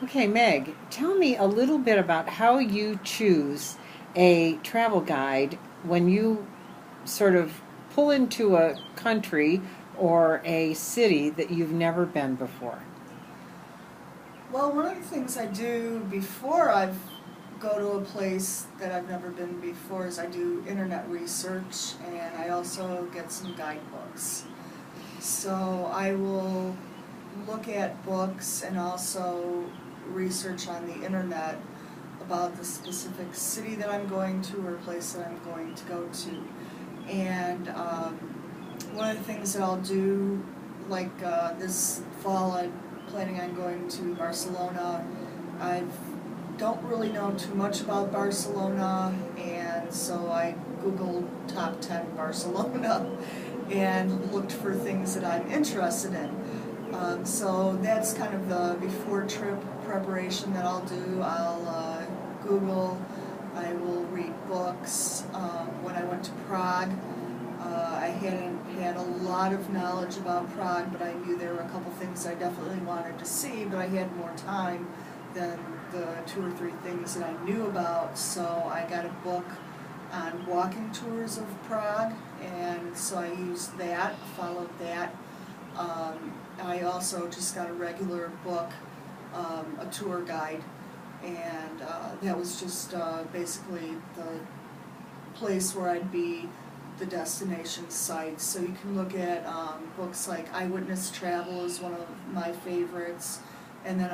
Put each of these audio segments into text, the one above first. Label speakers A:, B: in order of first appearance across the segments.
A: Okay, Meg, tell me a little bit about how you choose a travel guide when you sort of pull into a country or a city that you've never been before.
B: Well, one of the things I do before I go to a place that I've never been before is I do internet research, and I also get some guidebooks. So I will look at books and also research on the internet about the specific city that I'm going to or place that I'm going to go to. And one of the things that I'll do, like this fall, I'm planning on going to Barcelona. I don't really know too much about Barcelona, and so I Googled top 10 Barcelona and looked for things that I'm interested in. So that's kind of the before trip preparation that I'll do. I'll Google, I will read books. When I went to Prague, I hadn't had a lot of knowledge about Prague, but I knew there were a couple things I definitely wanted to see, but I had more time than the two or three things that I knew about, so I got a book on walking tours of Prague, and so I used that, followed that. I also just got a regular book, a tour guide, and that was just basically the place where I'd be, the destination sites. So you can look at books like Eyewitness Travel is one of my favorites, and then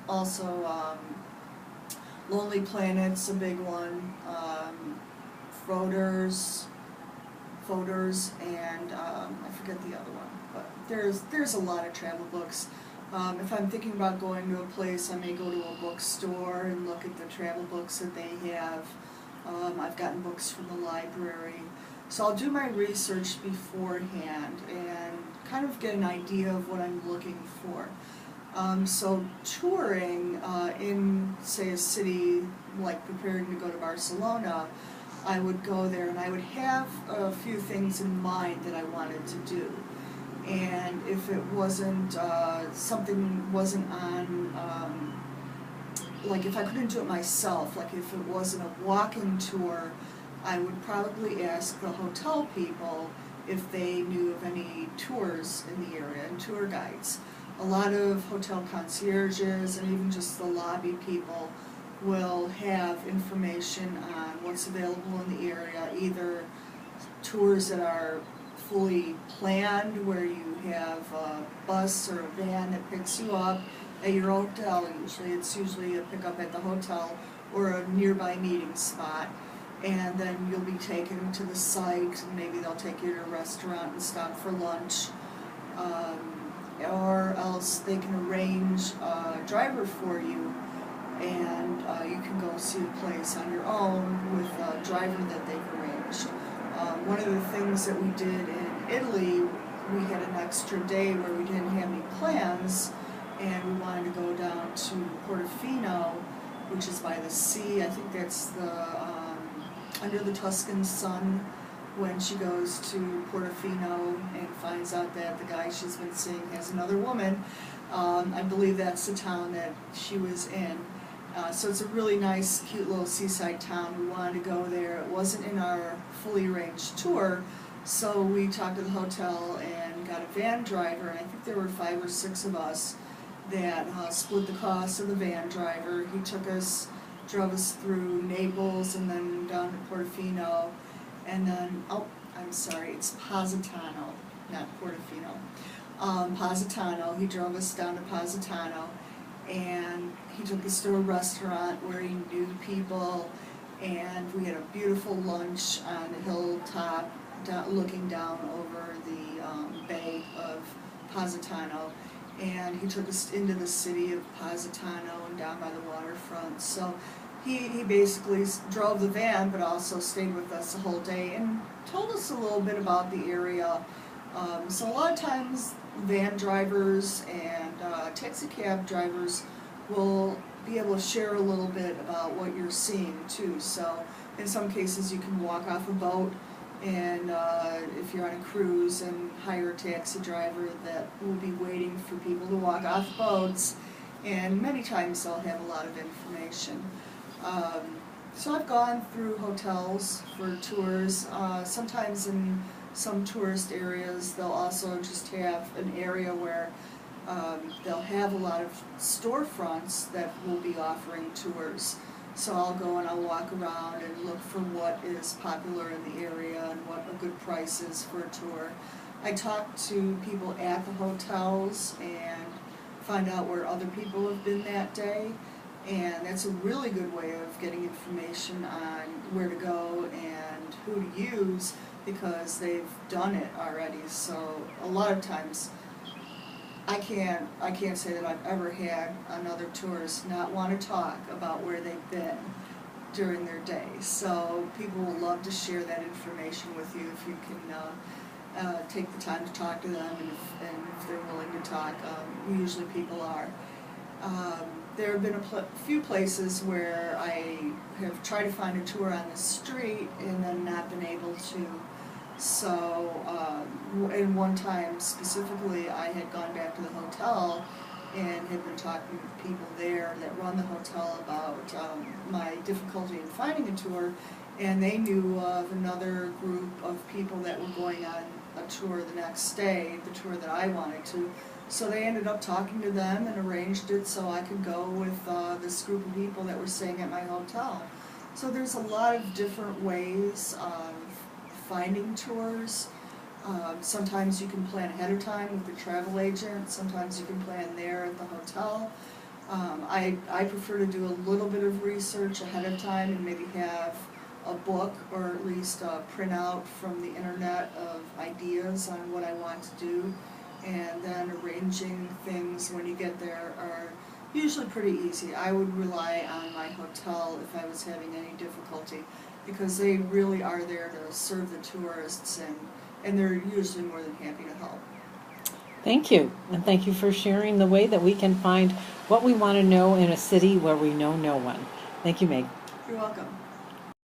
B: also Lonely Planet's a big one, Fodor's, and I forget the other one, but there's a lot of travel books. If I'm thinking about going to a place, I may go to a bookstore and look at the travel books that they have. I've gotten books from the library. So I'll do my research beforehand and kind of get an idea of what I'm looking for. So touring in, say, a city, like preparing to go to Barcelona, I would go there and I would have a few things in mind that I wanted to do. And if it wasn't, something wasn't on, like if I couldn't do it myself, like if it wasn't a walking tour, I would probably ask the hotel people if they knew of any tours in the area and tour guides. A lot of hotel concierges and even just the lobby people will have information on what's available in the area, either tours that are fully planned where you have a bus or a van that picks you up at your hotel. Usually a pickup at the hotel or a nearby meeting spot, and then you'll be taken to the site, and maybe they'll take you to a restaurant and stop for lunch, or else they can arrange a driver for you, and you can go see a place on your own with a driver that they've arranged. One of the things that we did in Italy, we had an extra day where we didn't have any plans, and we wanted to go down to Portofino, which is by the sea. I think that's the Under the Tuscan Sun, when she goes to Portofino and finds out that the guy she's been seeing has another woman. I believe that's the town that she was in. So it's a really nice, cute little seaside town. We wanted to go there. It wasn't in our fully arranged tour, so we talked to the hotel and got a van driver, and I think there were 5 or 6 of us that split the cost of the van driver. He took us, drove us through Naples and then down to Portofino, and then, oh, I'm sorry, it's Positano, not Portofino. Positano, he drove us down to Positano, and he took us to a restaurant where he knew people, and we had a beautiful lunch on a hilltop looking down over the bay of Positano, and he took us into the city of Positano and down by the waterfront. So he basically drove the van, but also stayed with us the whole day and told us a little bit about the area. So a lot of times van drivers and taxi cab drivers will be able to share a little bit about what you're seeing too. So in some cases you can walk off a boat, and if you're on a cruise, and hire a taxi driver that will be waiting for people to walk off boats, and many times they'll have a lot of information. So I've gone through hotels for tours. Sometimes in some tourist areas, they'll also just have an area where they'll have a lot of storefronts that will be offering tours. So I'll go and I'll walk around and look for what is popular in the area and what a good price is for a tour. I talk to people at the hotels and find out where other people have been that day, and that's a really good way of getting information on where to go and who to use because they've done it already. So a lot of times I can't say that I've ever had another tourist not want to talk about where they've been during their day. So people will love to share that information with you if you can take the time to talk to them, and if they're willing to talk. Usually people are. There have been a few places where I have tried to find a tour on the street and then not been able to. So, and one time specifically, I had gone back to the hotel and had been talking with people there that run the hotel about my difficulty in finding a tour, and they knew of another group of people that were going on a tour the next day, the tour that I wanted to. So they ended up talking to them and arranged it so I could go with this group of people that were staying at my hotel. So there's a lot of different ways of finding tours. Sometimes you can plan ahead of time with the travel agent. Sometimes you can plan there at the hotel. I prefer to do a little bit of research ahead of time and maybe have a book or at least a printout from the internet of ideas on what I want to do, and then arranging things when you get there are usually pretty easy. I would rely on my hotel if I was having any difficulty because they really are there to serve the tourists, and they're usually more than happy to help.
A: Thank you, and thank you for sharing the way that we can find what we want to know in a city where we know no one. Thank you, Meg.
B: You're welcome.